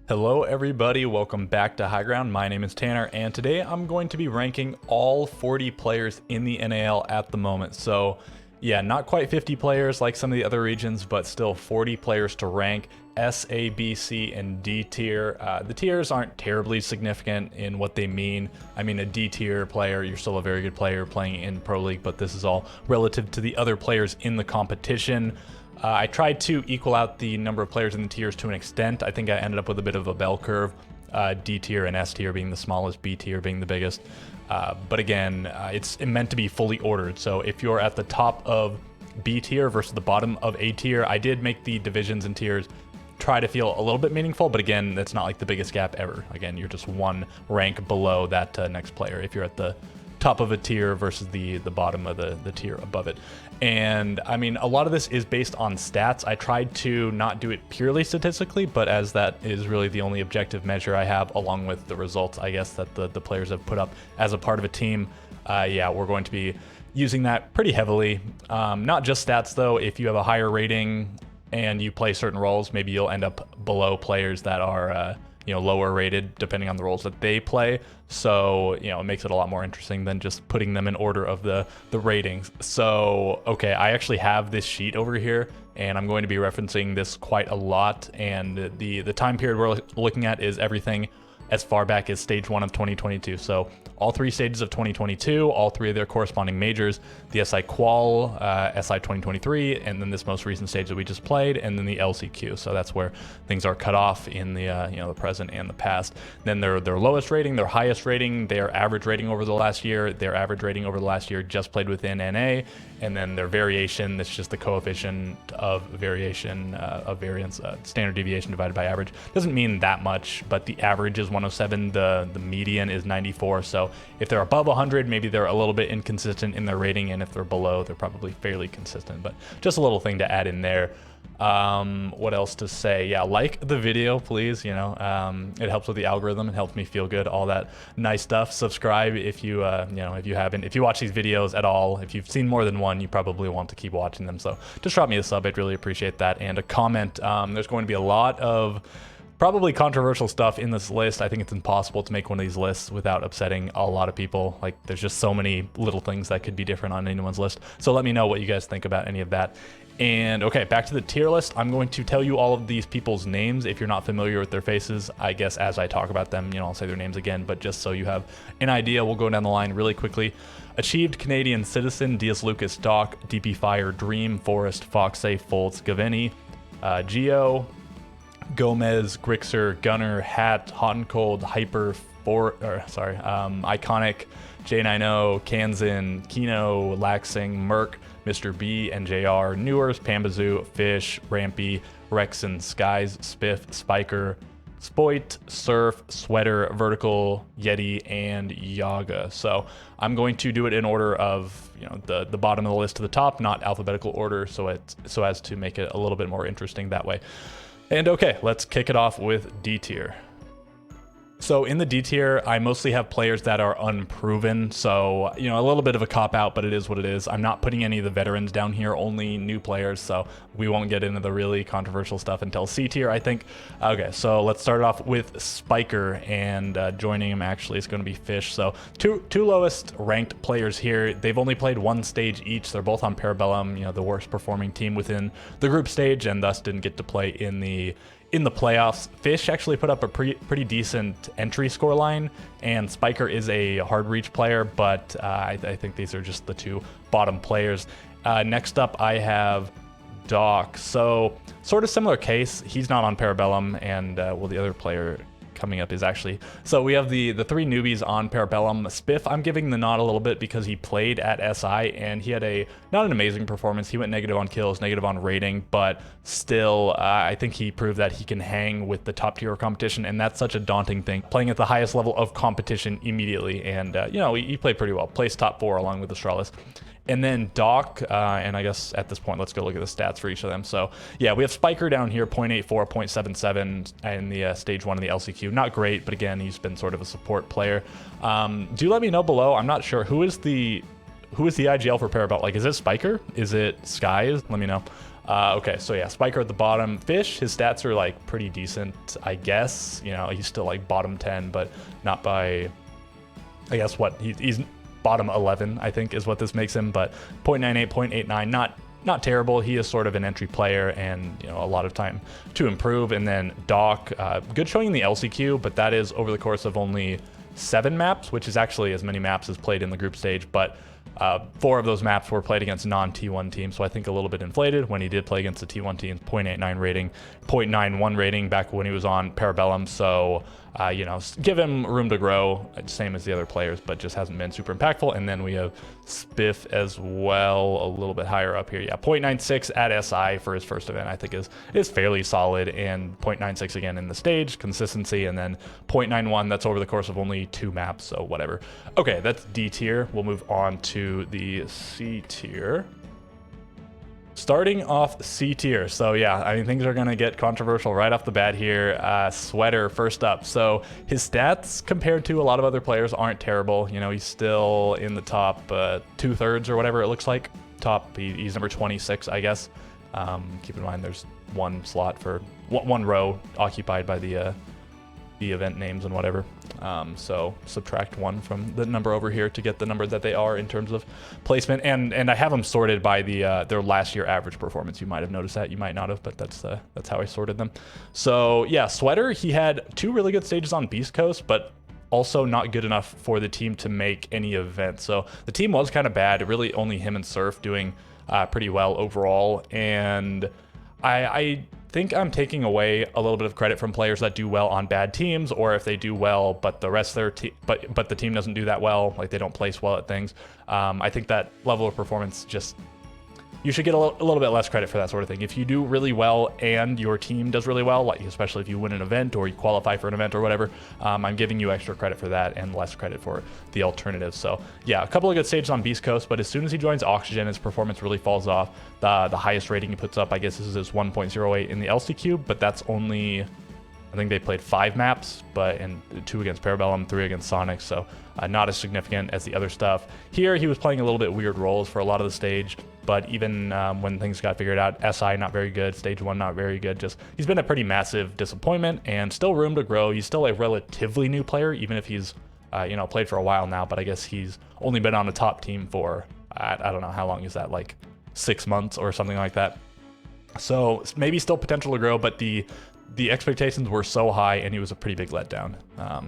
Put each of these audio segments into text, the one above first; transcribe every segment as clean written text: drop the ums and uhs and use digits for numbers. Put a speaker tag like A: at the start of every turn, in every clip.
A: Hello everybody, welcome back to High Ground. My name is Tanner and today I'm going to be ranking all 40 players in the NAL at the moment. So yeah, not quite 50 players like some of the other regions, but still 40 players to rank S, A, B, C, and D tier. The tiers aren't terribly significant in what they mean. I mean, a D tier player, you're still a very good player playing in Pro League, but this is all relative to the other players in the competition. I tried to equal out the number of players in the tiers to an extent. I think I ended up with a bit of a bell curve, D tier and S tier being the smallest, B tier being the biggest. But again, it's meant to be fully ordered. So if you're at the top of B tier versus the bottom of A tier, I did make the divisions and tiers try to feel a little bit meaningful, but again, that's not like the biggest gap ever. Again, you're just one rank below that next player if you're at the top of a tier versus the bottom of the tier above it. And I mean, a lot of this is based on stats. I tried to not do it purely statistically, but as that is really the only objective measure I have, along with the results, I guess, that the players have put up as a part of a team, yeah, we're going to be using that pretty heavily. Not just stats though. If you have a higher rating and you play certain roles, maybe you'll end up below players that are lower rated depending on the roles that they play. So, it makes it a lot more interesting than just putting them in order of the ratings. So, okay, I actually have this sheet over here and I'm going to be referencing this quite a lot. And the time period we're looking at is everything as far back as stage 1 of 2022. So all 3 stages of 2022, all 3 of their corresponding majors, the SI Qual, SI 2023, and then this most recent stage that we just played, and then the LCQ. So that's where things are cut off in the the present and the past. Then their lowest rating, their highest rating, their average rating over the last year, their average rating over the last year just played within NA, and then their variation, that's just the coefficient of variation of variance, standard deviation divided by average. Doesn't mean that much, but the average is 107, the median is 94. So if they're above 100, maybe they're a little bit inconsistent in their rating, and if they're below, they're probably fairly consistent. But just a little thing to add in there. What else to say? Yeah, like the video, please. It helps with the algorithm. It helps me feel good. All that nice stuff. Subscribe if you if you haven't. If you watch these videos at all, if you've seen more than one, you probably want to keep watching them. So just drop me a sub. I'd really appreciate that, and a comment. There's going to be a lot of probably controversial stuff in this list. I think it's impossible to make one of these lists without upsetting a lot of people. Like, there's just so many little things that could be different on anyone's list. So let me know what you guys think about any of that. And okay, back to the tier list. I'm going to tell you all of these people's names if you're not familiar with their faces. I guess as I talk about them, I'll say their names again, but just so you have an idea, we'll go down the line really quickly. Achieved Canadian Citizen, Diaz Lucas, Doc, DP Fire, Dream, Forest, Foxay, Foltz, Gavini, Geo, Gomez, Grixer, Gunner, Hat, Hot and Cold, Hyper, Iconic, J90, Kanzin, Kino, Laxing, Merc, Mr. B, and JR, Newers, Pambazoo, Fish, Rampy, Rexon, Skies, Spiff, Spiker, Spoit, Surf, Sweater, Vertical, Yeti, and Yaga. So I'm going to do it in order of the bottom of the list to the top, not alphabetical order, so as to make it a little bit more interesting that way. And okay, let's kick it off with D tier. So in the D tier, I mostly have players that are unproven. So, a little bit of a cop out, but it is what it is. I'm not putting any of the veterans down here, only new players. So we won't get into the really controversial stuff until C tier, I think. Okay, so let's start off with Spiker, and joining him actually is going to be Fish. So two lowest ranked players here. They've only played 1 stage each. They're both on Parabellum, the worst performing team within the group stage, and thus didn't get to play in the playoffs. Fish actually put up a pretty decent entry score line, and Spiker is a hard reach player, but I think these are just the 2 bottom players. Next up, I have Doc. So sort of similar case. He's not on Parabellum, and the other player coming up is actually, so we have the 3 newbies on Parabellum. Spiff, I'm giving the nod a little bit because he played at SI and he had not an amazing performance. He went negative on kills, negative on rating, but still, I think he proved that he can hang with the top tier competition, and that's such a daunting thing, playing at the highest level of competition immediately. And he played pretty well, placed top 4 along with Astralis. And then Doc, and I guess at this point, let's go look at the stats for each of them. So yeah, we have Spiker down here, 0.84, 0.77 in the stage 1 of the LCQ. Not great, but again, he's been sort of a support player. Do let me know below. I'm not sure who is the IGL for Parabellum. Like, is it Spiker? Is it Skies? Let me know. Okay, so yeah, Spiker at the bottom. Fish, his stats are like pretty decent, I guess. You know, he's still like bottom 10, but not by, I guess what, he's bottom 11, I think is what this makes him, but 0.98, 0.89, not terrible. He is sort of an entry player and, you know, a lot of time to improve. And then Doc, good showing in the LCQ, but that is over the course of only 7 maps, which is actually as many maps as played in the group stage, but 4 of those maps were played against non-T1 teams, so I think a little bit inflated when he did play against the T1 teams. 0.89 rating, 0.91 rating back when he was on Parabellum, so you know, give him room to grow, same as the other players, but just hasn't been super impactful. And then we have Spiff as well, a little bit higher up here. Yeah, 0.96 at SI for his first event, I think is fairly solid, and 0.96 again in the stage, consistency, and then 0.91, that's over the course of only 2 maps, so whatever. Okay, that's D tier. We'll move on to the C tier. Starting off C tier. So yeah, I mean, things are going to get controversial right off the bat here. Sweater first up. So his stats compared to a lot of other players aren't terrible. You know, he's still in the top 2/3 or whatever it looks like. He's number 26, I guess. Keep in mind there's one slot for one row occupied by the event names and whatever. So subtract 1 from the number over here to get the number that they are in terms of placement. And I have them sorted by their last year average performance. You might have noticed that, you might not have, but that's how I sorted them. So yeah, Sweater, he had 2 really good stages on Beast Coast, but also not good enough for the team to make any event. So the team was kind of bad. Really only him and Surf doing pretty well overall. And I think I'm taking away a little bit of credit from players that do well on bad teams, or if they do well but the rest of their team, but the team doesn't do that well, like they don't place well at things. I think that level of performance, just you should get a little bit less credit for that sort of thing. If you do really well and your team does really well, like especially if you win an event or you qualify for an event or whatever, I'm giving you extra credit for that and less credit for the alternatives. So yeah, a couple of good stages on Beast Coast, but as soon as he joins Oxygen, his performance really falls off. The highest rating he puts up, I guess, is his 1.08 in the LCQ, but that's only, I think they played 5 maps, but in 2 against Parabellum, 3 against Sonic, so not as significant as the other stuff. Here, he was playing a little bit weird roles for a lot of the stage, but even when things got figured out, SI not very good, stage 1 not very good. Just he's been a pretty massive disappointment, and still room to grow. He's still a relatively new player, even if he's you know, played for a while now. But I guess he's only been on a top team for I don't know how long is that, like 6 months or something like that. So maybe still potential to grow, but the expectations were so high, and he was a pretty big letdown.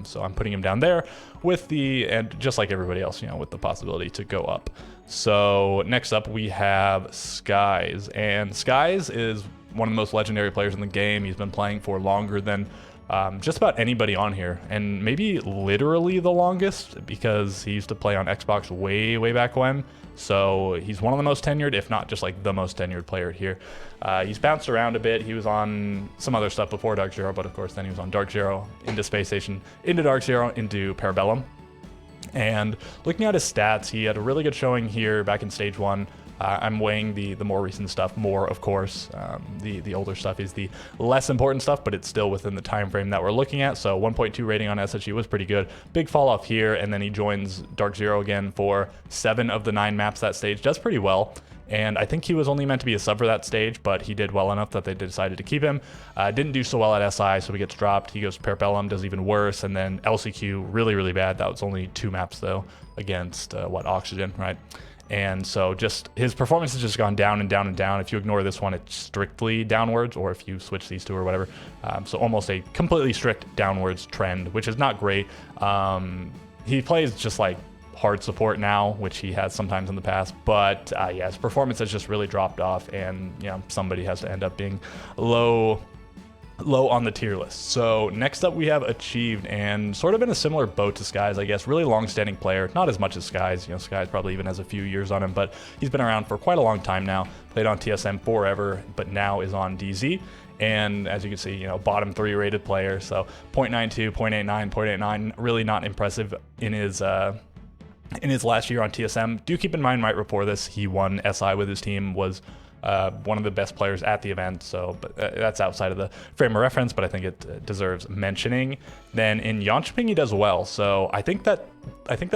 A: So I'm putting him down there and just like everybody else, you know, with the possibility to go up. So next up we have Skies, and Skies is one of the most legendary players in the game. He's been playing for longer than just about anybody on here, and maybe literally the longest, because he used to play on Xbox way back when. So he's one of the most tenured, if not just like the most tenured player here. He's bounced around a bit. He was on some other stuff before Dark Zero, but of course then he was on Dark Zero, into Space Station, into Dark Zero, into Parabellum. And looking at his stats, he had a really good showing here back in stage 1. I'm weighing the more recent stuff more, of course. The older stuff is the less important stuff, but it's still within the time frame that we're looking at. So 1.2 rating on SSG was pretty good. Big fall off here, and then he joins Dark Zero again for 7 of the 9 maps that stage. Does pretty well. And I think he was only meant to be a sub for that stage, but he did well enough that they decided to keep him. Didn't do so well at SI, so he gets dropped. He goes to Parabellum, does even worse, and then LCQ, really bad. That was only 2 maps, though, against, Oxygen, right? And so just his performance has just gone down and down and down. If you ignore this one, it's strictly downwards, or if you switch these two or whatever. So almost a completely strict downwards trend, which is not great. He plays just like hard support now, which he has sometimes in the past, but yeah, his performance has just really dropped off, and you know, somebody has to end up being low on the tier list. So next up we have Achieved, and sort of in a similar boat to Skies, I guess. Really long-standing player, not as much as Skies. You know, Skies probably even has a few years on him, but he's been around for quite a long time now. Played on TSM forever, but now is on DZ. And as you can see, you know, bottom 3 rated player. So 0.92, 0.89, 0.89, really not impressive in his last year on TSM. Do keep in mind, right before this, he won SI with his team, was one of the best players at the event. So, but that's outside of the frame of reference, but I think it deserves mentioning. Then in Jönköping, he does well. So I think that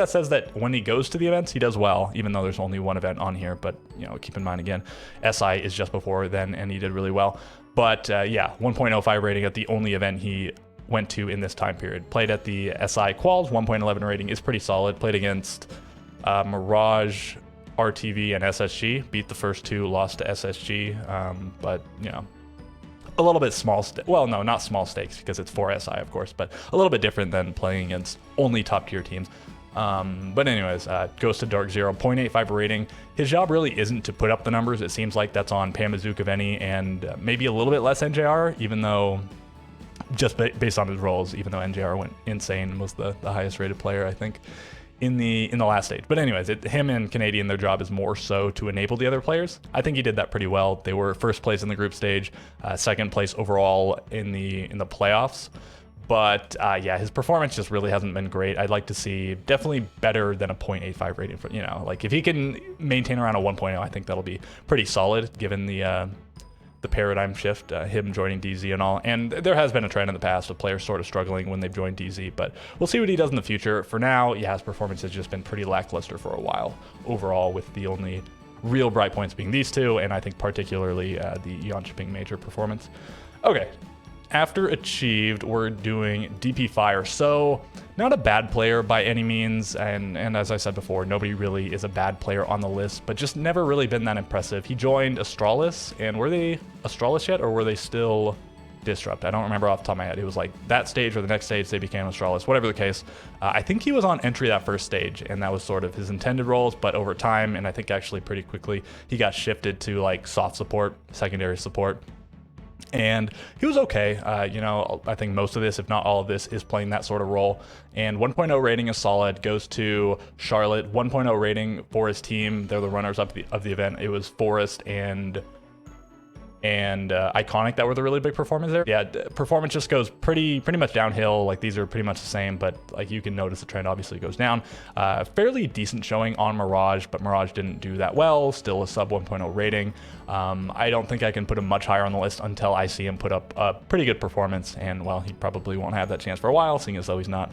A: says that when he goes to the events, he does well, even though there's only one event on here. But keep in mind again, SI is just before then, and he did really well. But yeah, 1.05 rating at the only event he went to in this time period. Played at the SI Quals, 1.11 rating is pretty solid. Played against Mirage, RTV, and SSG. Beat the first two, lost to SSG, but a little bit small. Well, no, not small stakes because it's for SI, of course, but a little bit different than playing against only top tier teams. But anyways, goes to Dark Zero, 0.85 rating. His job really isn't to put up the numbers. It seems like that's on Pamazook of any, and maybe a little bit less NJR, even though just based on his roles, even though NJR went insane and was the highest rated player, I think, in the last stage. But anyways, him and Canadian, their job is more so to enable the other players. I think he did that pretty well. They were first place in the group stage, second place overall in the playoffs. But yeah, his performance just really hasn't been great. I'd like to see definitely better than a 0.85 rating for, like if he can maintain around a 1.0, I think that'll be pretty solid given the paradigm shift, him joining DZ and all. And there has been a trend in the past of players sort of struggling when they've joined DZ, but we'll see what he does in the future. For now, yeah, his performance has just been pretty lackluster for a while overall, with the only real bright points being these two, and I think particularly the Jönköping major performance. Okay, after Achieved, we're doing DP Fire. So not a bad player by any means, and as I said before, nobody really is a bad player on the list, but just never really been that impressive. He joined Astralis, and were they Astralis yet, or were they still Disrupt? I don't remember off the top of my head. It was like that stage or the next stage they became Astralis, whatever the case. I think he was on entry that first stage, and that was sort of his intended roles, but over time, and I think actually pretty quickly, he got shifted to like soft support, secondary support. And he was okay. I think most of this, if not all of this, is playing that sort of role. And 1.0 rating is solid. Goes to Charlotte. 1.0 rating for his team. They're the runners up of the event. It was Forest and Iconic that were the really big performers there. Yeah, performance just goes pretty much downhill. Like these are pretty much the same, but like you can notice the trend obviously goes down. Fairly decent showing on Mirage, but Mirage didn't do that well. Still a sub 1.0 rating. I don't think I can put him much higher on the list until I see him put up a pretty good performance, and well, he probably won't have that chance for a while, seeing as though he's not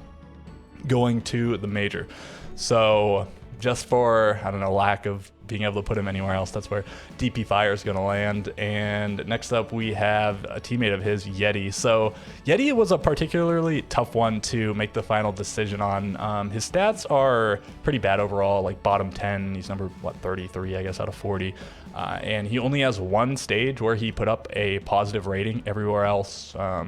A: going to the major. So just for, I don't know, lack of being able to put him anywhere else, that's where DP Fire is going to land. And next up, we have a teammate of his, Yeti. So Yeti was a particularly tough one to make the final decision on. His stats are pretty bad overall, like bottom 10. He's number, 33, I guess, out of 40. And he only has one stage where he put up a positive rating. Everywhere else, I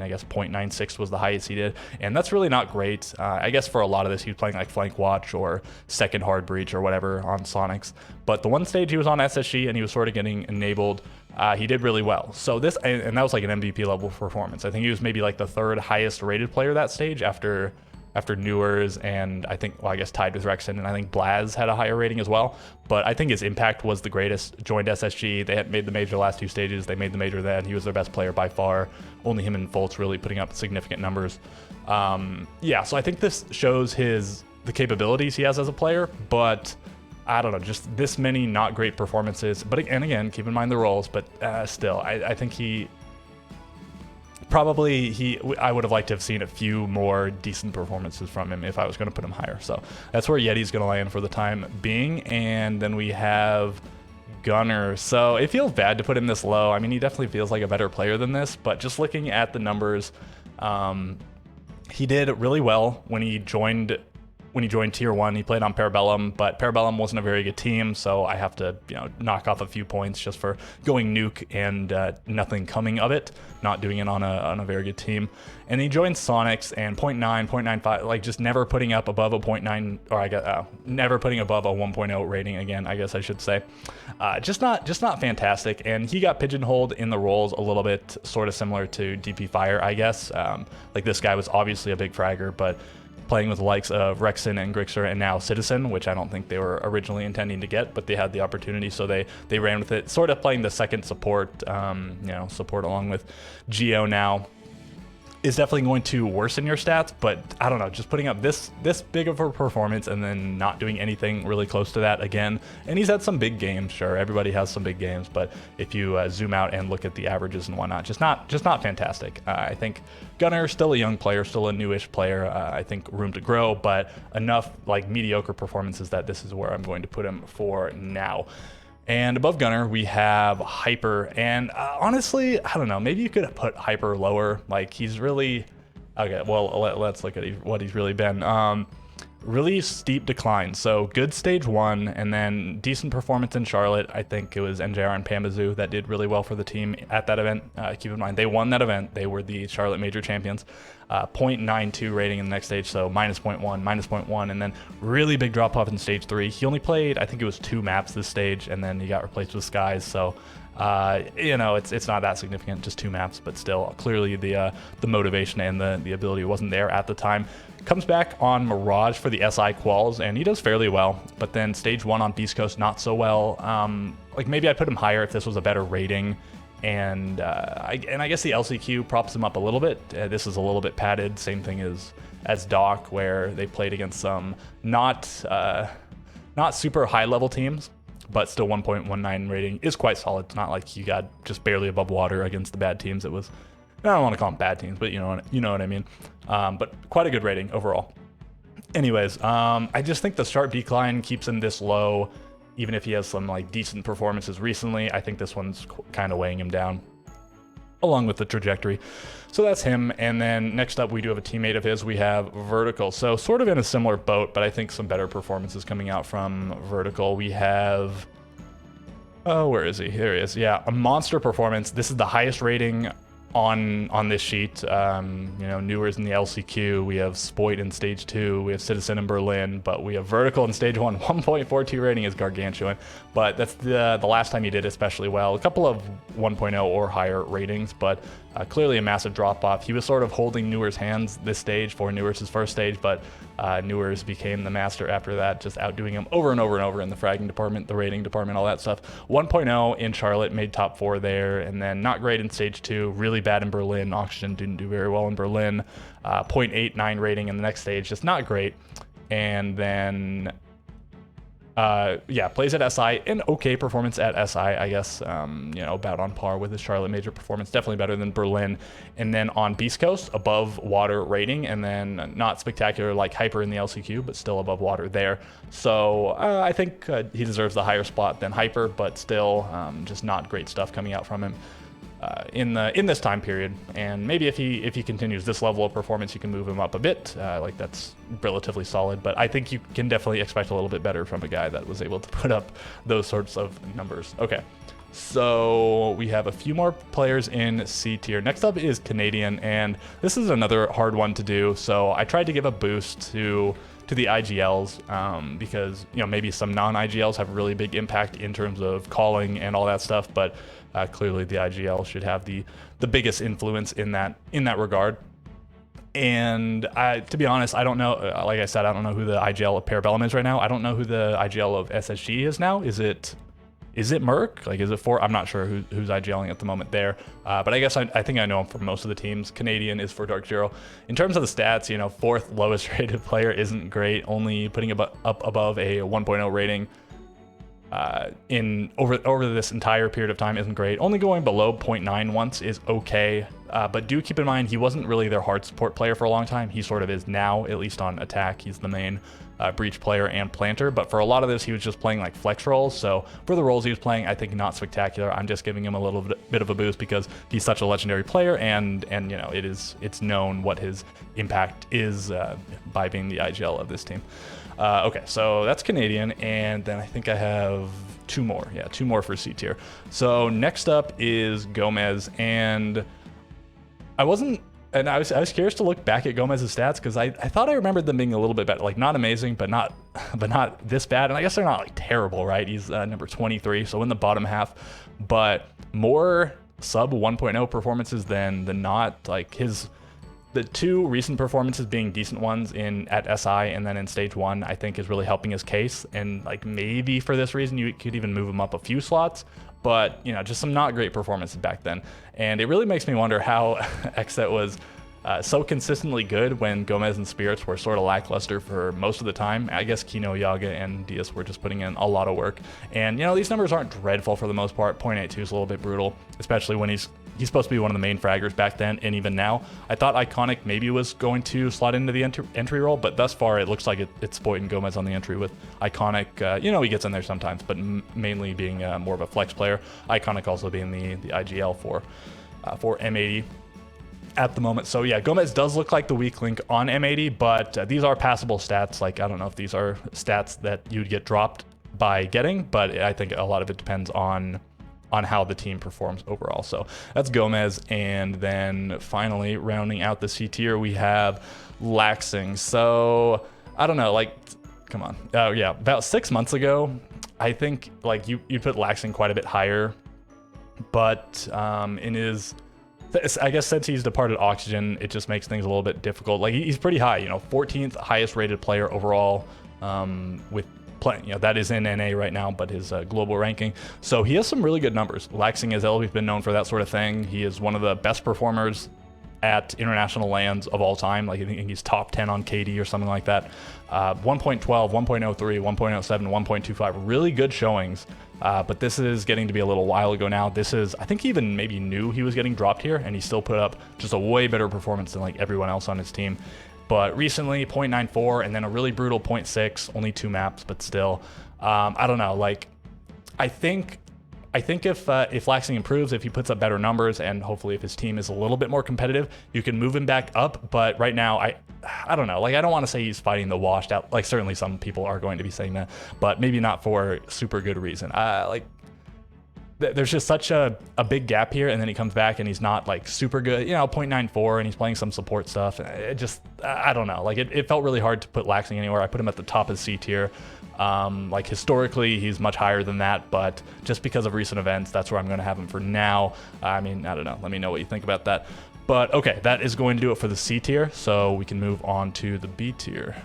A: guess 0.96 was the highest he did. And that's really not great. I guess for a lot of this, he was playing like Flank Watch or Second Hard Breach or whatever on Sonics. But the one stage he was on SSG and he was sort of getting enabled, he did really well. So this, and that was like an MVP level performance. I think he was maybe like the third highest rated player that stage after Newers, and I think, I guess tied with Rexon, and I think Blaz had a higher rating as well. But I think his impact was the greatest. Joined SSG, they had made the major the last two stages, they made the major then, he was their best player by far. Only him and Fultz really putting up significant numbers. Yeah, so I think this shows the capabilities he has as a player, but I don't know, just this many not great performances. But again, keep in mind the roles, but still, I think I would have liked to have seen a few more decent performances from him if I was going to put him higher. So that's where Yeti's going to land for the time being. And then we have Gunner. So it feels bad to put him this low. I mean, he definitely feels like a better player than this, but just looking at the numbers, he did really well when he joined Tier 1. He played on Parabellum, but Parabellum wasn't a very good team, so I have to, knock off a few points just for going nuke and nothing coming of it, not doing it on a very good team. And he joined Sonics, and 0.9, 0.95, like just never putting up above a 0.9, or I guess never putting above a 1.0 rating again, I guess I should say. Just not fantastic, and he got pigeonholed in the roles a little bit, sort of similar to DP Fire, I guess. Like this guy was obviously a big fragger, but playing with the likes of Rexon and Grixer and now Citizen, which I don't think they were originally intending to get, but they had the opportunity, so they ran with it, sort of playing the second support, support along with Geo now. is definitely going to worsen your stats, but I don't know, just putting up this big of a performance and then not doing anything really close to that again. And he's had some big games, sure, everybody has some big games, but if you zoom out and look at the averages and whatnot, just not fantastic. I think Gunnar, still a young player, still a newish player. I think room to grow, but enough like mediocre performances that this is where I'm going to put him for now. And above Gunnar, we have Hyper. And honestly, I don't know, maybe you could put Hyper lower. Like, he's really... Okay, well, let's look at what he's really been. Really steep decline. So good stage 1, and then decent performance in Charlotte. I think it was NJR and Pamazoo that did really well for the team at that event. Keep in mind, they won that event. They were the Charlotte Major champions. 0.92 rating in the next stage, so minus 0.1, and then really big drop off in stage 3. He only played, I think it was 2 maps this stage, and then he got replaced with Skies. So you know, it's not that significant, just 2 maps, but still, clearly the motivation and the ability wasn't there at the time. Comes back on Mirage for the SI quals, and he does fairly well, but then stage 1 on Beast Coast, not so well. Like, maybe I'd put him higher if this was a better rating, and I guess the LCQ props him up a little bit. This is a little bit padded, same thing as Doc, where they played against some not super high level teams, but still 1.19 rating is quite solid. It's not like you got just barely above water against the bad teams. It was, I don't want to call them bad teams, but you know what I mean. But quite a good rating overall. Anyways, I just think the sharp decline keeps him this low, even if he has some like decent performances recently. I think this one's kind of weighing him down, along with the trajectory. So that's him. And then next up, we do have a teammate of his. We have Vertical. So sort of in a similar boat, but I think some better performances coming out from Vertical. We have, oh, where is he? Here he is. Yeah, a monster performance. This is the highest rating on this sheet. You know, Newers in the LCQ, we have Spoit in stage 2, we have Citizen in Berlin, but we have Vertical in stage 1. 1.42 rating is gargantuan, but that's the last time he did especially well. A couple of 1.0 or higher ratings, but clearly a massive drop off. He was sort of holding Newers' hands this stage for Newers' first stage, but Newers became the master after that, just outdoing him over and over and over in the fragging department, the rating department, all that stuff. 1.0 in Charlotte, made top 4 there, and then not great in stage 2, really bad in Berlin. Oxygen didn't do very well in Berlin. 0.89 rating in the next stage, just not great. And then yeah, plays at SI, an okay performance at SI, I guess, you know, about on par with his Charlotte Major performance, definitely better than Berlin. And then on Beast Coast, above water rating, and then not spectacular like Hyper in the LCQ, but still above water there. So I think he deserves the higher spot than Hyper, but still just not great stuff coming out from him in this time period. And maybe if he continues this level of performance, you can move him up a bit. Like, that's relatively solid, but I think you can definitely expect a little bit better from a guy that was able to put up those sorts of numbers. Okay, so we have a few more players in C tier. Next up is Canadian, and this is another hard one to do. So I tried to give a boost to the IGLs because, you know, maybe some non-IGLs have a really big impact in terms of calling and all that stuff, but clearly the IGL should have the biggest influence in that regard. And to be honest, I don't know, like I said, I don't know who the IGL of Parabellum is right now. I don't know who the IGL of SSG is now. Is it Merc? Like, is it I'm not sure who's IGLing at the moment there. But I guess I think I know him from most of the teams. Canadian is for Dark Zero. In terms of the stats, you know, 4th lowest rated player isn't great, only putting up above a 1.0 rating over this entire period of time isn't great. Only going below 0.9 once is okay, but do keep in mind he wasn't really their hard support player for a long time. He sort of is now, at least on attack. He's the main breach player and planter, but for a lot of this he was just playing like flex roles. So for the roles he was playing, I think not spectacular. I'm just giving him a little bit of a boost because he's such a legendary player, and you know, it's known what his impact is by being the IGL of this team. Okay, so that's Canadian, and then I think I have 2 more. Yeah, 2 more for C tier. So next up is Gomez, and I was curious to look back at Gomez's stats because I thought I remembered them being a little bit better, like not amazing, but not this bad. And I guess they're not like terrible, right? He's number 23, so in the bottom half, but more sub 1.0 performances than not. Like the 2 recent performances being decent ones at SI and then in stage 1, I think is really helping his case. And like, maybe for this reason you could even move him up a few slots, but you know, just some not great performances back then. And it really makes me wonder how Xset was so consistently good when Gomez and Spirits were sort of lackluster for most of the time. I guess Kino, Yaga, and Diaz were just putting in a lot of work. And, you know, these numbers aren't dreadful for the most part. 0.82 is a little bit brutal, especially when he's supposed to be one of the main fraggers back then, and even now. I thought Iconic maybe was going to slot into the entry role, but thus far it looks like it's Spoit and Gomez on the entry with Iconic. You know, he gets in there sometimes, but mainly being more of a flex player. Iconic also being the IGL for M80 at the moment. So yeah, Gomez does look like the weak link on M80, but these are passable stats. Like, I don't know if these are stats that you'd get dropped by getting, but I think a lot of it depends on how the team performs overall. So that's Gomez. And then finally rounding out the C tier, we have Laxing. So I don't know, like, come on. Oh yeah, about 6 months ago, I think like you put Laxing quite a bit higher, but in his, I guess since he's departed Oxygen, it just makes things a little bit difficult. Like, he's pretty high, you know, 14th highest rated player overall with playing, you know, that is in NA right now, but his global ranking. So he has some really good numbers. Laxing has always been known for that sort of thing. He is one of the best performers at international lands of all time. Like, I think he's top 10 on KD or something like that. 1.12, 1.03, 1.07, 1.25, really good showings. But this is getting to be a little while ago now. This is, I think he even maybe knew he was getting dropped here, and he still put up just a way better performance than like everyone else on his team. But recently 0.94 and then a really brutal 0.6, only 2 maps, but still, I don't know. Like, I think if Laxing improves, if he puts up better numbers, and hopefully if his team is a little bit more competitive, you can move him back up. But right now, I don't know. Like, I don't want to say he's fighting the washed out. Like, certainly some people are going to be saying that, but maybe not for super good reason. There's just such a big gap here, and then he comes back and he's not like super good, you know, 0.94, and he's playing some support stuff. It just, I don't know. Like, it felt really hard to put Laxing anywhere. I put him at the top of C tier. Like, historically, he's much higher than that, but just because of recent events, that's where I'm going to have him for now. I mean, I don't know. Let me know what you think about that. But okay, that is going to do it for the C tier, so we can move on to the B tier.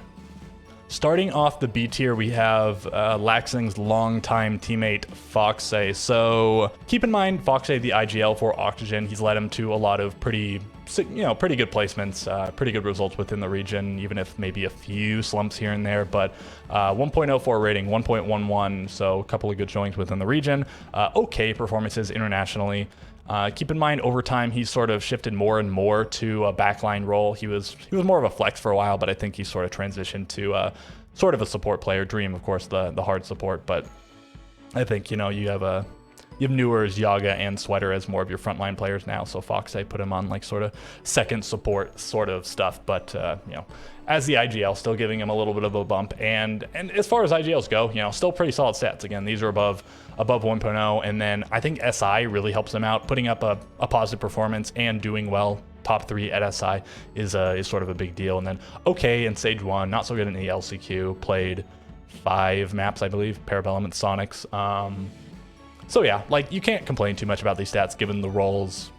A: Starting off the B tier, we have Laxing's longtime teammate, Foxay. So keep in mind, Foxay, the IGL for Oxygen, he's led him to a lot of pretty good placements, pretty good results within the region, even if maybe a few slumps here and there. But 1.04 rating, 1.11, so a couple of good showings within the region. Okay performances internationally. Keep in mind, over time, he's sort of shifted more and more to a backline role. He was more of a flex for a while, but I think he sort of transitioned to sort of a support player. Dream, of course, the hard support, but I think, you know, you have Newers, Yaga, and Sweater as more of your frontline players now. So Foxay put him on like sort of second support sort of stuff, but you know, as the IGL, still giving him a little bit of a bump. And as far as IGLs go, you know, still pretty solid stats. Again, these are above 1.0, and then I think SI really helps him out, putting up a positive performance and doing well. Top 3 at SI is sort of a big deal. And then okay in Stage 1, not so good in the LCQ, played 5 maps, I believe, Parabellum and Sonics. So yeah, like, you can't complain too much about these stats given the roles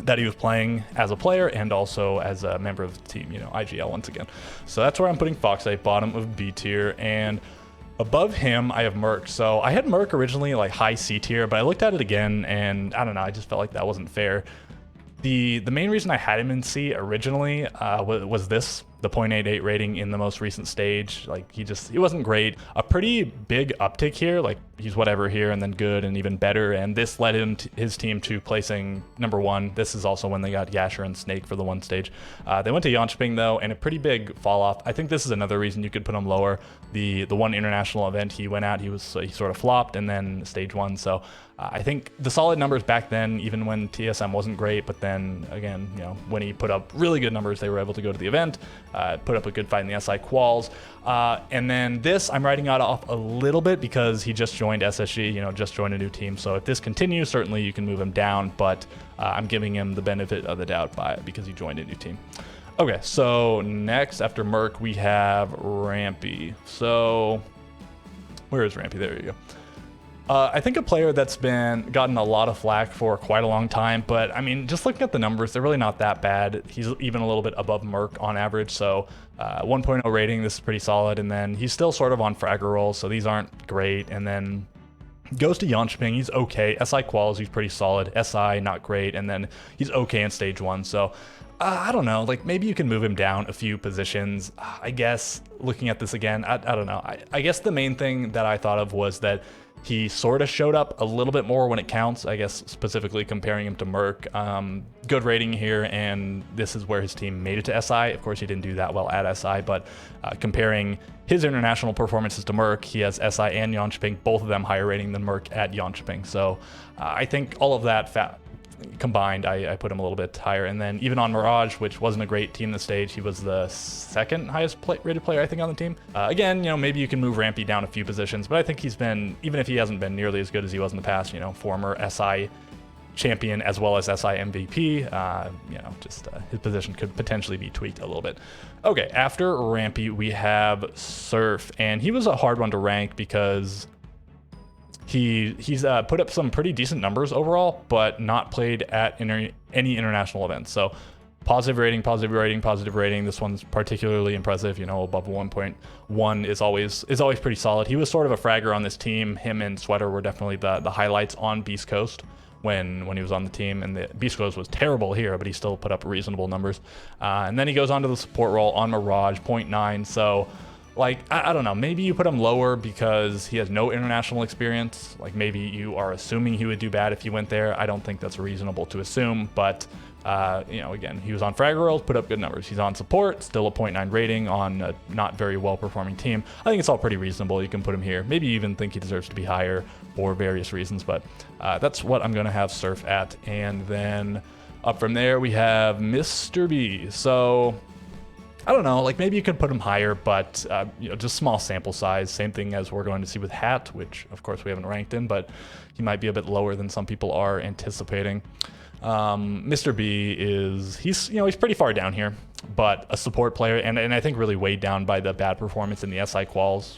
A: that he was playing as a player and also as a member of the team, you know, IGL once again. So that's where I'm putting Foxay, bottom of B tier, and above him I have Merc. So I had Merc originally like high C tier, but I looked at it again and I don't know, I just felt like that wasn't fair. The main reason I had him in C originally was this, the 0.88 rating in the most recent stage. Like, he wasn't great. A pretty big uptick here, like he's whatever here and then good and even better, and this led his team to placing number 1. This is also when they got Yasher and Snake for the 1 stage. They went to Jönköping though, and a pretty big fall off. I think this is another reason you could put him lower. The 1 international event he went at, he sort of flopped, and then stage 1. So I think the solid numbers back then, even when TSM wasn't great, but then again, you know, when he put up really good numbers, they were able to go to the event, put up a good fight in the SI quals. And then this, I'm writing out off a little bit because he just joined SSG, you know, just joined a new team. So if this continues, certainly you can move him down, but I'm giving him the benefit of the doubt because he joined a new team. Okay, so next after Merc, we have Rampy. So where is Rampy? There you go. I think a player that's gotten a lot of flack for quite a long time, but I mean, just looking at the numbers, they're really not that bad. He's even a little bit above Merc on average, so 1.0 rating, this is pretty solid, and then he's still sort of on fragger rolls, so these aren't great, and then goes to Jönköping, he's okay. SI quals, he's pretty solid. SI, not great, and then he's okay in stage 1, so I don't know, like maybe you can move him down a few positions. I guess looking at this again, I don't know. I guess the main thing that I thought of was that he sort of showed up a little bit more when it counts, I guess specifically comparing him to Merc. Good rating here, and this is where his team made it to SI. Of course, he didn't do that well at SI, but comparing his international performances to Merc, he has SI and Jönköping, both of them higher rating than Merc at Jönköping. So I think all of that combined, I put him a little bit higher. And then even on Mirage, which wasn't a great team this stage, he was the second highest rated player, I think, on the team. Again, maybe you can move Rampy down a few positions, but I think he's been, even if he hasn't been nearly as good as he was in the past, former SI champion as well as SI MVP, his position could potentially be tweaked a little bit. Okay, after Rampy, we have Surf, and he was a hard one to rank because he's put up some pretty decent numbers overall, but not played at any international events. So positive rating, positive rating, positive rating. This one's particularly impressive. Above 1.1 is always pretty solid. He was sort of a fragger on this team. Him and Sweater were definitely the highlights on Beast Coast when he was on the team, and the Beast Coast was terrible here, but he still put up reasonable numbers. And then he goes on to the support role on Mirage, 0.9. So like, I don't know, maybe you put him lower because he has no international experience. Like maybe you are assuming he would do bad if he went there. I don't think that's reasonable to assume, but again, he was on Frag World, put up good numbers. He's on support, still a 0.9 rating on a not very well performing team. I think it's all pretty reasonable. You can put him here. Maybe you even think he deserves to be higher for various reasons, but that's what I'm going to have Surf at. And then up from there, we have Mr. B. So I don't know, like maybe you could put him higher, but just small sample size. Same thing as we're going to see with Hat, which of course we haven't ranked in, but he might be a bit lower than some people are anticipating. Mr. B he's pretty far down here, but a support player, and I think really weighed down by the bad performance in the SI quals.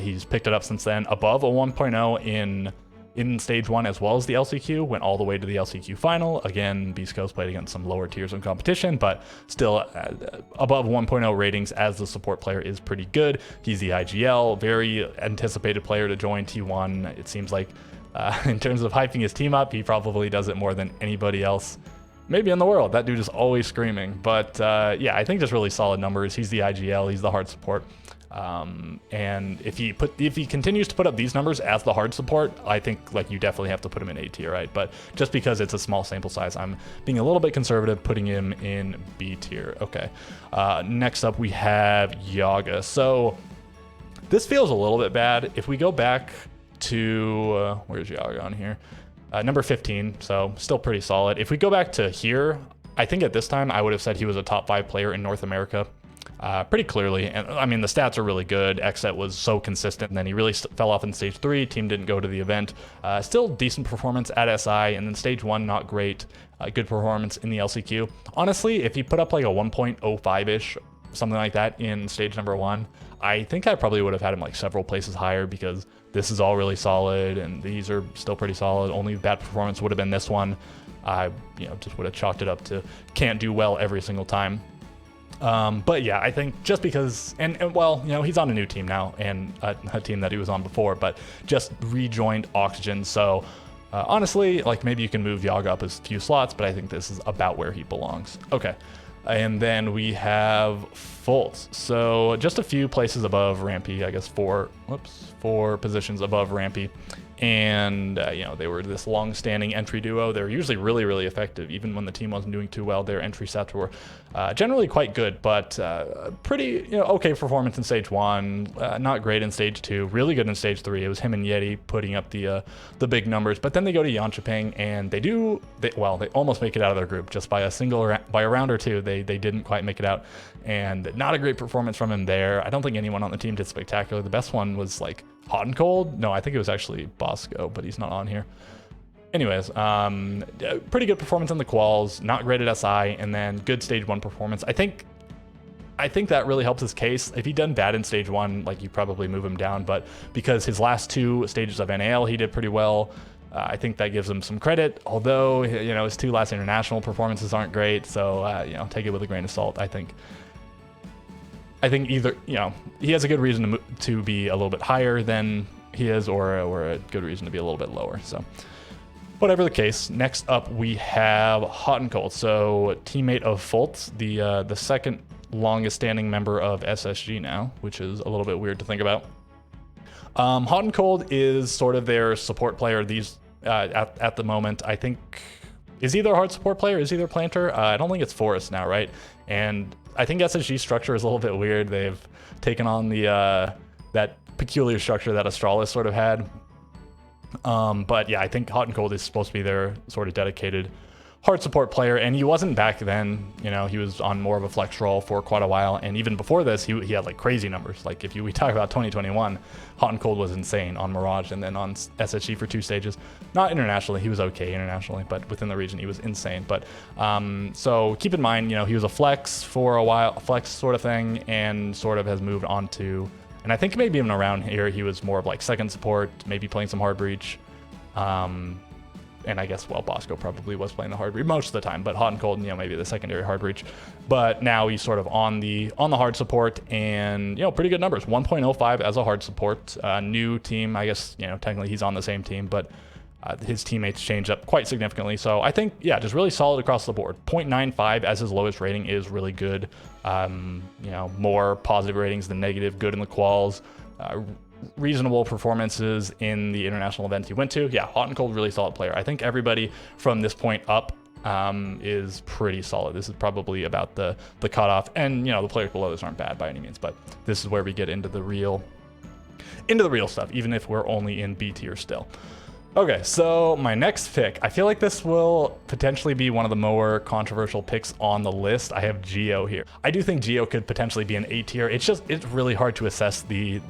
A: He's picked it up since then, above a 1.0 in stage 1 as well as the LCQ, went all the way to the LCQ final. Again, Beast Coast played against some lower tiers of competition, but still above 1.0 ratings as the support player is pretty good. He's the IGL, very anticipated player to join T1. It seems like in terms of hyping his team up, he probably does it more than anybody else maybe in the world. That dude is always screaming, but yeah, I think just really solid numbers. He's the IGL, he's the hard support. And if he continues to put up these numbers as the hard support, I think like you definitely have to put him in A tier, right? But just because it's a small sample size, I'm being a little bit conservative, putting him in B tier. Okay. Next up we have Yaga. So this feels a little bit bad. If we go back to where's Yaga on here? Number 15. So still pretty solid. If we go back to here, I think at this time I would have said he was a top 5 player in North America. Pretty clearly, and I mean the stats are really good. XSET was so consistent, and then he really fell off in stage 3. Team didn't go to the event. Still decent performance at SI, and then stage 1 not great. Good performance in the LCQ. Honestly, if he put up like a 1.05-ish, something like that in stage number 1, I think I probably would have had him like several places higher, because this is all really solid, and these are still pretty solid. Only bad performance would have been this one. I just would have chalked it up to can't do well every single time. But yeah, I think just because, and well, he's on a new team now, and a team that he was on before, but just rejoined Oxygen. So honestly, like maybe you can move Yaga up a few slots, but I think this is about where he belongs. Okay. And then we have Fultz. So just a few places above Rampy, I guess four positions above Rampy. And, they were this long-standing entry duo. They were usually really, really effective. Even when the team wasn't doing too well, their entry sets were generally quite good, but pretty, okay performance in stage 1, not great in stage 2, really good in stage 3. It was him and Yeti putting up the big numbers. But then they go to Jönköping, and they almost make it out of their group just by a round or two. They didn't quite make it out, and not a great performance from him there. I don't think anyone on the team did spectacular. The best one was like Hot and Cold. No, I think it was actually Bosco, but he's not on here. Anyways, pretty good performance in the quals, not great at SI, and then good stage 1 performance. I think that really helps his case. If he'd done bad in stage 1, like you probably move him down, but because his last 2 stages of NAL, he did pretty well. I think that gives him some credit, although, his 2 last international performances aren't great. So, take it with a grain of salt. I think either, he has a good reason to be a little bit higher than he is, or a good reason to be a little bit lower. So Whatever the case, next up we have Hot and Cold. So teammate of Fultz, the second longest standing member of SSG now, which is a little bit weird to think about. Hot and Cold is sort of their support player at the moment. I think is either a hard support player, is either Planter. I don't think it's Forest now, right? And I think SSG structure is a little bit weird. They've taken on the that peculiar structure that Astralis sort of had. But yeah, I think Hot and Cold is supposed to be their sort of dedicated hard support player, and he wasn't back then. You know, he was on more of a flex role for quite a while, and even before this, he had like crazy numbers. Like if we talk about 2021, Hot and Cold was insane on Mirage and then on SSG for 2 stages. Not internationally, he was okay internationally, but within the region, he was insane. But so keep in mind, you know, he was a flex for a while, a flex sort of thing, and sort of has moved on to, and I think maybe even around here, he was more of like second support, maybe playing some hard breach. And I guess, well, Bosco probably was playing the hard breach most of the time, but Hot and Cold, you know, maybe the secondary hard breach. But now he's sort of on the hard support, and, you know, pretty good numbers. 1.05 as a hard support. New team, I guess, you know, technically he's on the same team, but his teammates changed up quite significantly. So I think, yeah, just really solid across the board. 0.95 as his lowest rating is really good. You know, more positive ratings than negative, good in the quals. Reasonable performances in the international event he went to. Yeah, Hot and Cold, really solid player. I think everybody from this point up is pretty solid. This is probably about the cutoff, and you know, the players below this aren't bad by any means, but this is where we get into the real stuff, even if we're only in B tier still. Okay, so my next pick, I feel like this will potentially be one of the more controversial picks on the list. I have Geo here. I do think Geo could potentially be an A tier. It's really hard to assess the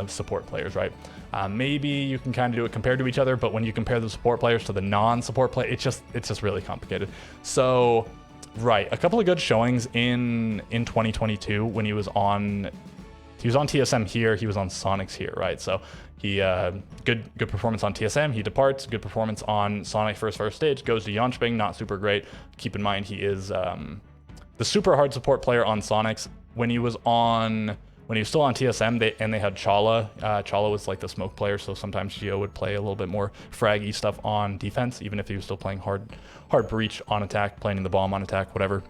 A: support players, right? Maybe you can kind of do it compared to each other, but when you compare the support players to the non-support play, it's just really complicated. So, right, a couple of good showings in 2022 when he was on TSM here, he was on Sonics here, right? So he good performance on TSM, he departs, good performance on Sonic first stage, goes to Yonchbing, not super great. Keep in mind he is the super hard support player on Sonics. When he was still on TSM, they had Chala. Chala was like the smoke player, so sometimes Geo would play a little bit more fraggy stuff on defense, even if he was still playing hard breach on attack, planting the bomb on attack, whatever.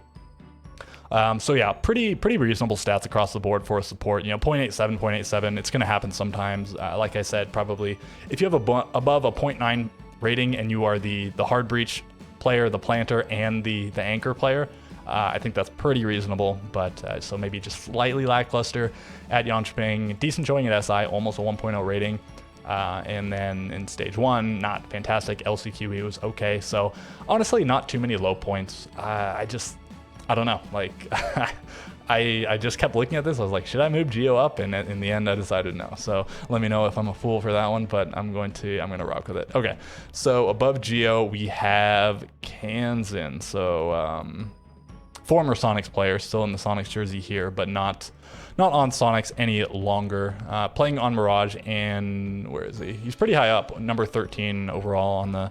A: So yeah, pretty reasonable stats across the board for a support. You know, 0.87, it's going to happen sometimes. Like I said, probably if you have above a 0.9 rating and you are the hard breach player, the planter, and the anchor player, I think that's pretty reasonable. But so maybe just slightly lackluster at Yonchbing. Decent showing at SI, almost a 1.0 rating. And then in stage 1, not fantastic. LCQ, he was okay. So honestly, not too many low points. I don't know, like, I just kept looking at this. I was like, should I move Geo up? And in the end, I decided no. So let me know if I'm a fool for that one, but I'm going to rock with it. Okay, so above Geo, we have Kanzan. So former Sonics player, still in the Sonics jersey here, but not on Sonics any longer. Playing on Mirage, and where is he? He's pretty high up, number 13 overall on the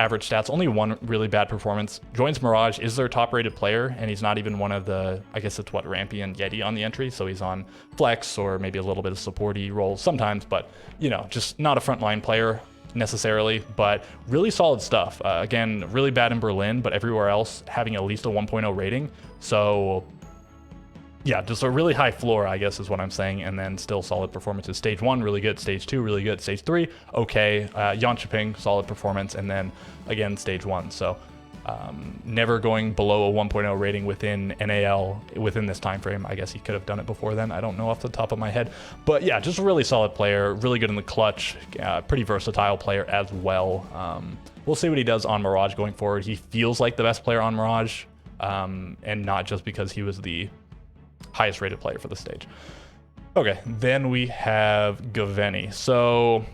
A: average stats. Only one really bad performance. Joins Mirage, is their top rated player, and he's not even one of the, I guess it's what, Rampy and Yeti on the entry, so he's on flex or maybe a little bit of supporty roles sometimes, but you know, just not a frontline player necessarily, but really solid stuff. Again, really bad in Berlin, but everywhere else having at least a 1.0 rating. So yeah, just a really high floor, I guess is what I'm saying, and then still solid performances. Stage 1, really good. Stage 2, really good. Stage 3, okay. Yonchbing, solid performance, and then again, Stage 1. So never going below a 1.0 rating within NAL within this time frame. I guess he could have done it before then. I don't know off the top of my head. But yeah, just a really solid player, really good in the clutch, pretty versatile player as well. We'll see what he does on Mirage going forward. He feels like the best player on Mirage, and not just because he was the highest rated player for the stage. Okay, then we have Gaveni. So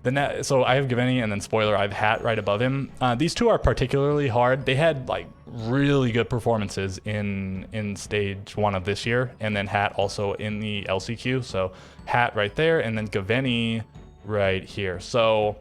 A: I have Gaveni, and then spoiler, I have Hat right above him. These two are particularly hard. They had like really good performances in stage 1 of this year, and then Hat also in the LCQ. So Hat right there, and then Gaveni right here. So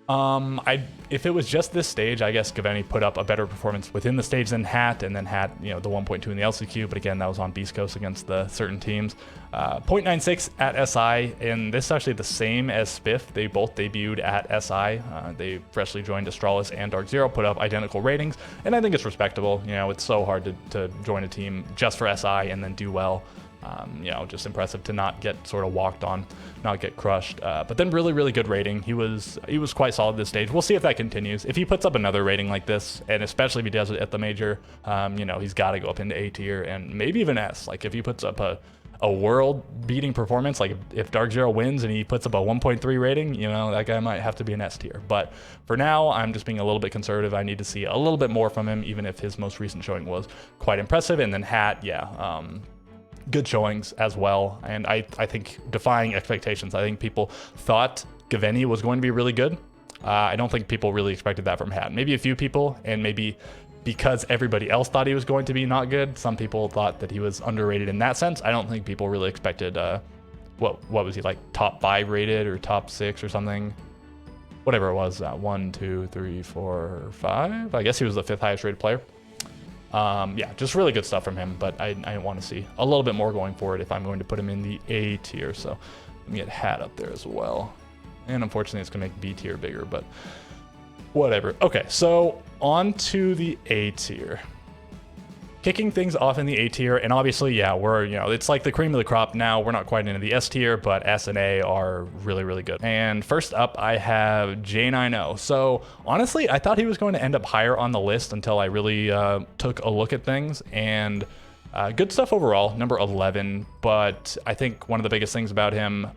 A: If it was just this stage, I guess Gaveni put up a better performance within the stage than Hat, and then had, the 1.2 in the LCQ, but again, that was on Beast Coast against the certain teams. 0.96 at SI, and this is actually the same as Spiff. They both debuted at SI. They freshly joined Astralis and Dark Zero, put up identical ratings, and I think it's respectable. It's so hard to join a team just for SI and then do well. Just impressive to not get sort of walked on, not get crushed. But then really, really good rating. He was quite solid this stage. We'll see if that continues. If he puts up another rating like this, and especially if he does it at the major, he's got to go up into A tier and maybe even S. Like if he puts up a world-beating performance, like if Dark Zero wins and he puts up a 1.3 rating, that guy might have to be an S tier. But for now, I'm just being a little bit conservative. I need to see a little bit more from him, even if his most recent showing was quite impressive. And then Hat, good showings as well, and I think defying expectations. I think people thought Gaveni was going to be really good. I don't think people really expected that from Hat. Maybe a few people, and maybe because everybody else thought he was going to be not good, some people thought that he was underrated in that sense. I don't think people really expected, what was he, like top 5 rated or top 6 or something? Whatever it was, 1, 2, 3, 4, 5. I guess he was the 5th highest rated player. Just really good stuff from him, but I want to see a little bit more going forward if I'm going to put him in the A tier. So let me get Hat up there as well. And unfortunately, it's going to make B tier bigger, but whatever. Okay, so on to the A tier. Kicking things off in the A tier, and obviously, we're, it's like the cream of the crop now. We're not quite into the S tier, but S and A are really, really good. And first up, I have J9O. So honestly, I thought he was going to end up higher on the list until I really took a look at things, and good stuff overall, number 11. But I think one of the biggest things about him,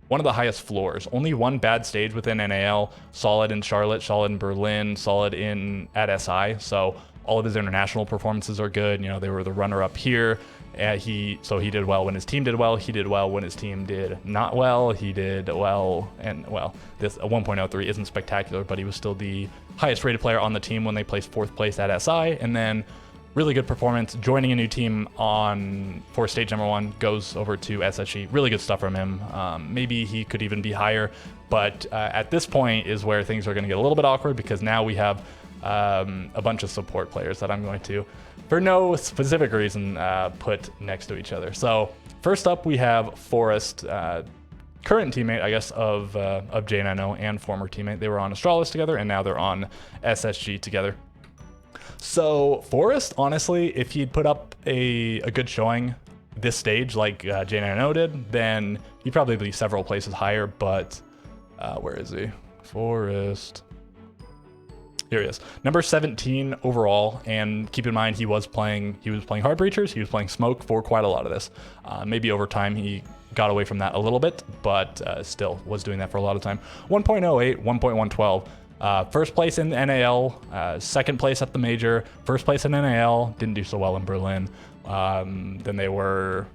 A: one of the highest floors, only one bad stage within NAL, solid in Charlotte, solid in Berlin, solid at SI. So all of his international performances are good. They were the runner-up here. He did well when his team did well. He did well when his team did not well. He did well, and this 1.03 isn't spectacular, but he was still the highest-rated player on the team when they placed 4th place at SI. And then really good performance, joining a new team for stage number 1, goes over to SSG. Really good stuff from him. Maybe he could even be higher, but at this point is where things are going to get a little bit awkward, because now we have a bunch of support players that I'm going to, for no specific reason, put next to each other. So first up, we have Forest, current teammate, I guess, of J9O, and former teammate. They were on Astralis together, and now they're on SSG together. So Forest, honestly, if he'd put up a good showing this stage like J9O did, then he'd probably be several places higher. But where is he? Forest. Here he is, number 17 overall, and keep in mind he was playing Hard Breachers, he was playing Smoke for quite a lot of this. Maybe over time he got away from that a little bit, but still was doing that for a lot of time. 1.08, 1.112. First place in the NAL, second place at the major, first place in NAL, didn't do so well in Berlin. Then they were,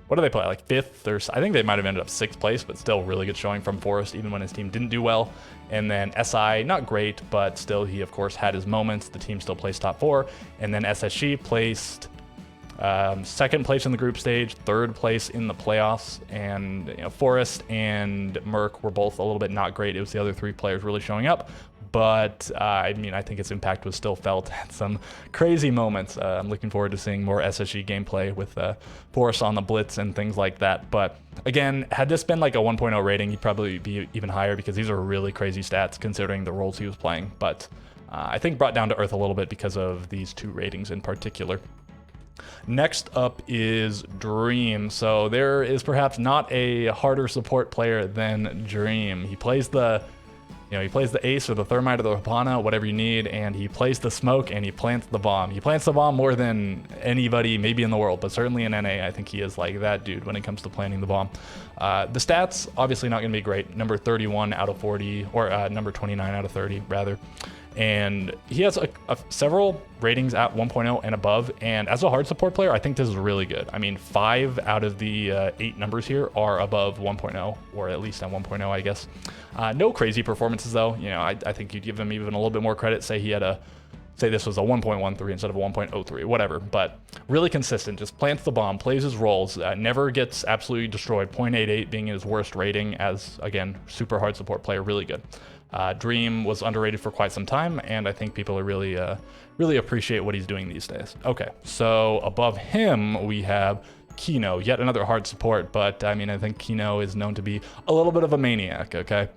A: what did they play, like 5th, or I think they might have ended up 6th place, but still really good showing from Forest, even when his team didn't do well. And then SI, not great, but still he, of course, had his moments. The team still placed top 4. And then SSG placed 2nd place in the group stage, 3rd place in the playoffs. And Forest and Merc were both a little bit not great. It was the other 3 players really showing up. But I think its impact was still felt at some crazy moments. I'm looking forward to seeing more SSG gameplay with Forest on the Blitz and things like that. But again, had this been like a 1.0 rating, he'd probably be even higher, because these are really crazy stats considering the roles he was playing. But I think brought down to earth a little bit because of these 2 ratings in particular. Next up is Dream. So there is perhaps not a harder support player than Dream. He plays the ace or the thermite or the Hapana, whatever you need, and he plays the smoke, and he plants the bomb. He plants the bomb more than anybody maybe in the world, but certainly in NA, I think he is like that dude when it comes to planting the bomb. The stats, obviously not going to be great. Number 31 out of 40, or number 29 out of 30, rather. And he has several ratings at 1.0 and above. And as a hard support player, I think this is really good. I mean, 5 out of the 8 numbers here are above 1.0, or at least at 1.0, I guess. No crazy performances, though. I think you'd give him even a little bit more credit. Say this was a 1.13 instead of a 1.03, whatever. But really consistent, just plants the bomb, plays his roles, never gets absolutely destroyed. 0.88 being his worst rating as, again, super hard support player, really good. Dream was underrated for quite some time, and I think people are really appreciate what he's doing these days. Okay, so above him we have Kino, yet another hard support, but I mean, I think Kino is known to be a little bit of a maniac, okay?